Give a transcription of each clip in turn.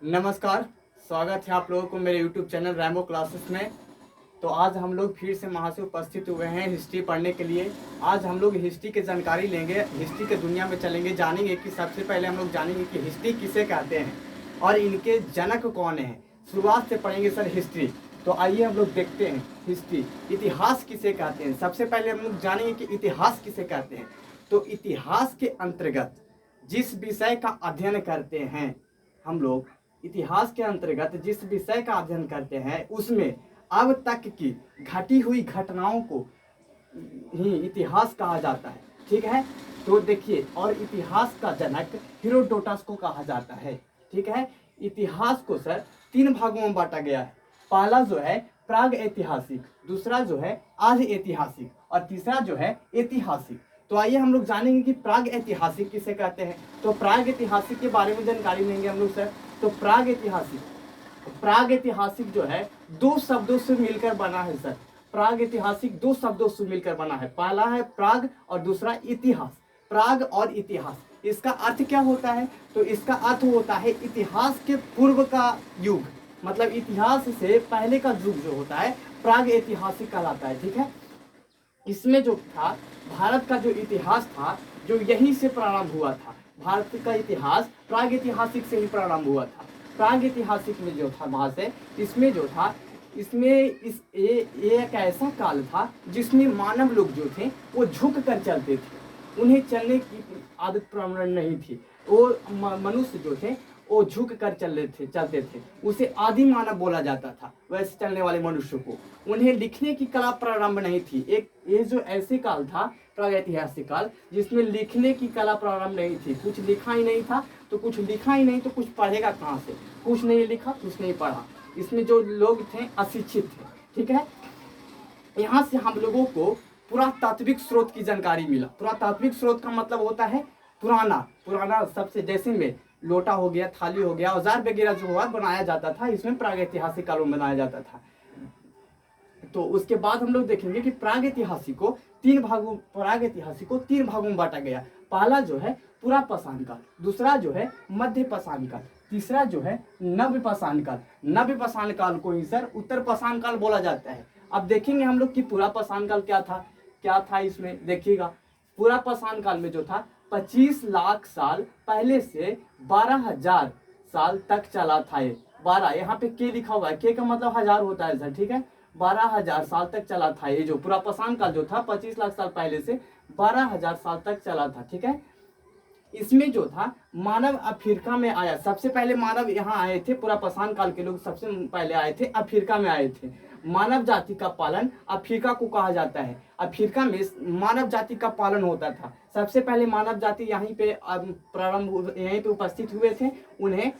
नमस्कार। स्वागत है आप लोगों को मेरे YouTube चैनल रैम्बो क्लासेस में। तो आज हम लोग फिर से वहाँ से उपस्थित हुए हैं हिस्ट्री पढ़ने के लिए। आज हम लोग हिस्ट्री की जानकारी लेंगे, हिस्ट्री के दुनिया में चलेंगे, जानेंगे कि सबसे पहले हम लोग जानेंगे कि हिस्ट्री किसे कहते हैं और इनके जनक कौन हैं। शुरुआत से पढ़ेंगे सर हिस्ट्री। तो आइए हम लोग देखते हैं हिस्ट्री। इतिहास किसे कहते हैं, सबसे पहले हम लोग जानेंगे कि इतिहास किसे कहते हैं। तो इतिहास के अंतर्गत जिस विषय का अध्ययन करते हैं हम लोग, इतिहास के अंतर्गत जिस विषय का अध्ययन करते हैं उसमें अब तक की घटी हुई घटनाओं को ही इतिहास कहा जाता है। ठीक है, तो देखिए, और इतिहास का जनक हेरोडोटस को कहा जाता है। ठीक है, इतिहास को सर 3 भागों में बांटा गया है। पहला जो है प्राग ऐतिहासिक, दूसरा जो है आधि ऐतिहासिक और तीसरा जो है ऐतिहासिक। तो आइए हम लोग जानेंगे कि प्राग ऐतिहासिक किसे कहते हैं। तो प्राग ऐतिहासिक के बारे में जानकारी लेंगे हम लोग सर। तो प्राग ऐतिहासिक जो है 2 शब्दों से मिलकर बना है सर। प्राग ऐतिहासिक 2 शब्दों से मिलकर बना है। पहला है प्राग और दूसरा इतिहास। प्राग और इतिहास, इसका अर्थ क्या होता है? तो इसका अर्थ होता है इतिहास के पूर्व का युग, मतलब इतिहास से पहले का युग जो होता है प्राग ऐतिहासिक कहलाता है। ठीक है, इसमें जो था भारत का जो इतिहास था जो यहीं से प्रारंभ हुआ था। भारत का इतिहास प्राग ऐतिहासिक से ही प्रारंभ हुआ था। प्राग ऐतिहासिक में जो था वहां से इसमें जो था इसमें ये एक ऐसा काल था जिसमें मानव लोग जो थे वो झुक कर चलते थे। उन्हें चलने की आदत प्रवण नहीं थी। वो मनुष्य जो थे वो झुक कर चलते थे। उसे आदि मानव बोला जाता था, वैसे चलने वाले मनुष्य को। उन्हें लिखने की कला प्रारंभ नहीं थी। एक ये जो ऐसे काल था प्रागैतिहासिक काल जिसमें लिखने की कला प्रारंभ नहीं थी। कुछ लिखा ही नहीं था, तो कुछ लिखा ही नहीं तो कुछ पढ़ेगा कहाँ से? कुछ नहीं लिखा, कुछ नहीं पढ़ा। इसमें जो लोग थे अशिक्षित थे। ठीक है, यहाँ से हम लोगों को पुरातात्विक स्रोत की जानकारी मिला। पुरातात्विक स्रोत का मतलब होता है पुराना सबसे, जैसे में लोटा हो गया, थाली हो गया, औजार वगैरह जो हुआ बनाया जाता था, इसमें प्रागैतिहासिक कालों में बनाया जाता था। तो उसके बाद हम लोग देखेंगे कि प्रागैतिहासिक को 3 भागों में बांटा गया। पहला जो है पुरापाषाण काल, दूसरा जो है मध्य पाषाण काल, तीसरा जो है नव्य पाषाण काल। नव्य पाषाण काल को ही सर उत्तर पाषाण काल बोला जाता है। अब देखेंगे हम लोग कि पुरापाषाण काल क्या था इसमें देखिएगा। पुरापाषाण काल में जो था 25 लाख साल पहले से 12,000 साल तक चला था। ये 12 यहाँ पे के लिखा हुआ है, के का मतलब 1000 होता है सर। ठीक है, 12,000 साल तक चला था। ये जो पुरापाषाण काल जो था 25 लाख साल पहले से 12,000 साल तक चला था। ठीक है, इसमें जो था मानव अफ्रीका में आया। सबसे पहले मानव यहाँ आए थे, पुरापाषाण काल के लोग सबसे पहले आए थे, अफ्रीका में आए थे। मानव जाति का पालन अफ्रीका को कहा जाता है। अफ्रीका में मानव जाति का पालन होता था। सबसे पहले मानव जाति यहीं पे प्रारंभ, यहीं पे उपस्थित हुए थे। उन्हें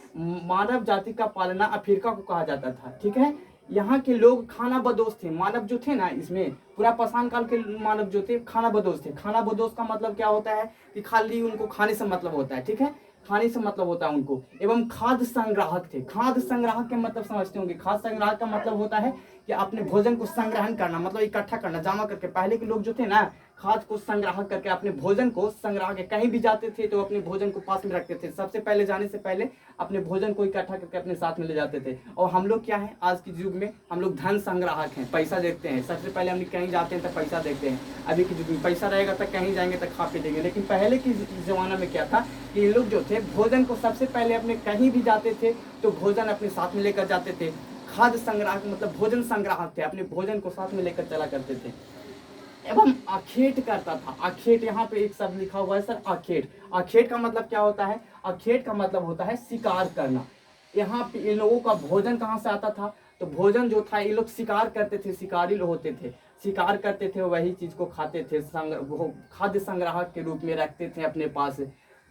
मानव जाति का पालना अफ्रीका को कहा जाता था। ठीक है, यहाँ के लोग खाना बदोश थे। मानव जो थे ना, इसमें पुरापाषाण काल के मानव जो थे खाना बदोश थे। खाना बदोश का मतलब क्या होता है कि खाली उनको खाने से मतलब होता है। ठीक है, खाने से मतलब होता है उनको। एवं खाद्य संग्राहक थे। खाद्य संग्राहक के मतलब समझते होंगे। खाद्य संग्राहक का मतलब होता है कि अपने भोजन को संग्रहण करना, मतलब इकट्ठा करना, जमा करके। पहले के लोग जो थे ना, खाद्य को संग्रह करके अपने भोजन को संग्रह के कहीं भी जाते थे तो अपने भोजन को पास में रखते थे। सबसे पहले जाने से पहले अपने भोजन को इकट्ठा करके अपने साथ में ले जाते थे। और हम लोग क्या है, आज के युग में हम लोग धन संग्राहक हैं, पैसा देखते हैं। सबसे पहले हम कहीं जाते हैं तो पैसा देखते हैं। अभी के युग में पैसा रहेगा तो कहीं जाएंगे तो खा पी लेंगे। लेकिन पहले के जमाना में क्या था कि ये लोग जो थे भोजन को सबसे पहले अपने कहीं भी जाते थे तो भोजन अपने साथ में लेकर जाते थे। खाद्य संग्राहक मतलब भोजन संग्राहक थे, अपने भोजन को साथ में लेकर चला करते थे। एवं अखेट करता था। अखेट, यहाँ पे एक शब्द लिखा हुआ है सर, अखेट। अखेट का मतलब क्या होता है? अखेट का मतलब होता है शिकार करना। यहाँ पे इन लोगों का भोजन कहाँ से आता था? तो भोजन जो था ये लोग शिकार करते थे, शिकारी लोग होते थे, शिकार करते थे, वही चीज को खाते थे, खाद्य संग्राहक के रूप में रखते थे अपने पास।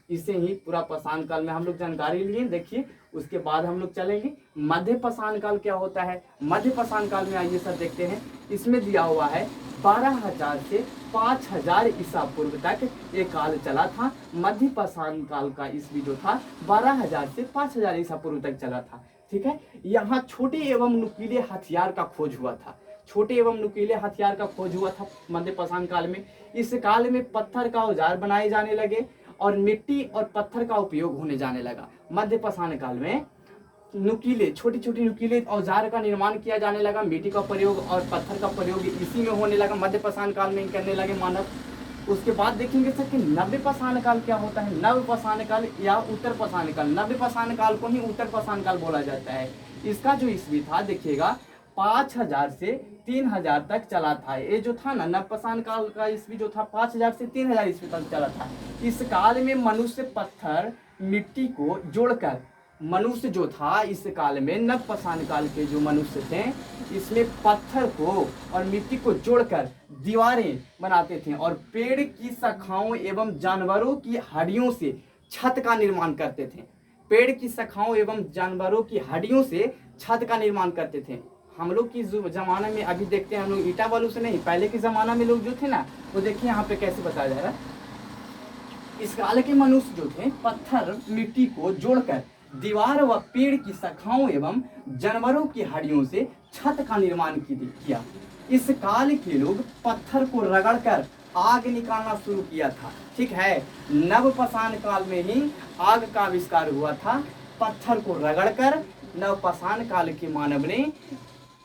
इसे ही पुरापाषाण काल में हम लोग जानकारी लिए। देखिए, उसके बाद हम लोग चलेंगे मध्य पाषाण काल क्या होता है। मध्य पाषाण काल में आइए सर देखते हैं। इसमें दिया हुआ है 12,000 से 5,000 ईसा पूर्व तक ये काल चला था। मध्य पाषाण काल का ईस्वी जो था 12,000 से 5,000 ईसा पूर्व तक चला था। ठीक है, यहाँ छोटे एवं नुकीले हथियार का खोज हुआ था। छोटे एवं नुकीले हथियार का खोज हुआ था मध्य पाषाण काल में। इस काल में पत्थर का औजार बनाए जाने लगे और मिट्टी और पत्थर का उपयोग होने जाने लगा। मध्य पाषाण काल में नुकीले छोटे छोटे नुकीले औजार का निर्माण किया जाने लगा। मिट्टी का प्रयोग और पत्थर का प्रयोग इसी में होने लगा, मध्य पाषाण काल में करने लगे मानव। उसके बाद देखेंगे सर कि नव्य पाषाण काल क्या होता है। नव्य पाषाण काल या उत्तर पाषाण काल, नव्य पाषाण काल को ही उत्तर पाषाण काल बोला जाता है। इसका जो ईस्वी था देखिएगा 5000 से 3000 तक चला था। ये जो था ना नव पाषाण काल का ईस्वी जो था 5000 से 3000 ईस्वी तक चला था। इस काल में मनुष्य पत्थर मिट्टी को जोड़कर, मनुष्य जो था इस काल में नव पाषाण काल के जो मनुष्य थे इसमें पत्थर को और मिट्टी को जोड़कर दीवारें बनाते थे और पेड़ की शाखाओं एवं जानवरों की हड्डियों से छत का निर्माण करते थे। पेड़ की शाखाओं एवं जानवरों की हड्डियों से छत का निर्माण करते थे। हम लोग की जमाना में अभी देखते हैं, हम लोग ईटा बालू से नहीं, पहले के जमाना में लोग जो थे ना वो देखिए यहाँ पे कैसे बताया जा रहा है। इस काल के मनुष्य जो थे पत्थर मिट्टी को जोड़कर दीवार व पेड़ की शाखाओं एवं जानवरों की हड्डियों से छत का निर्माण किया। इस काल के लोग पत्थर को रगड़कर आग निकालना शुरू किया था। ठीक है, नव पाषाण काल में ही आग का आविष्कार हुआ था। पत्थर को रगड़कर नव पाषाण काल के मानव ने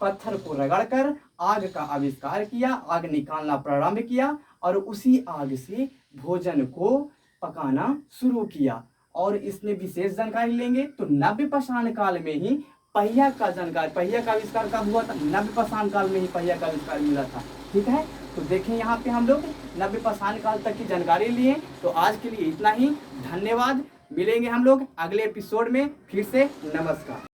पत्थर को रगड़कर आग का आविष्कार किया, आग निकालना प्रारंभ किया और उसी आग से भोजन को पकाना शुरू किया। और इसमें विशेष जानकारी लेंगे तो नव्य पाषाण काल में ही पहिया का जानकारी, पहिया का आविष्कार कब हुआ था? नव्य पाषाण काल में ही पहिया का आविष्कार मिला था। ठीक है, तो देखें यहाँ पे हम लोग नव्य पाषाण काल तक की जानकारी लिए। तो आज के लिए इतना ही, धन्यवाद। मिलेंगे हम लोग अगले एपिसोड में फिर से। नमस्कार।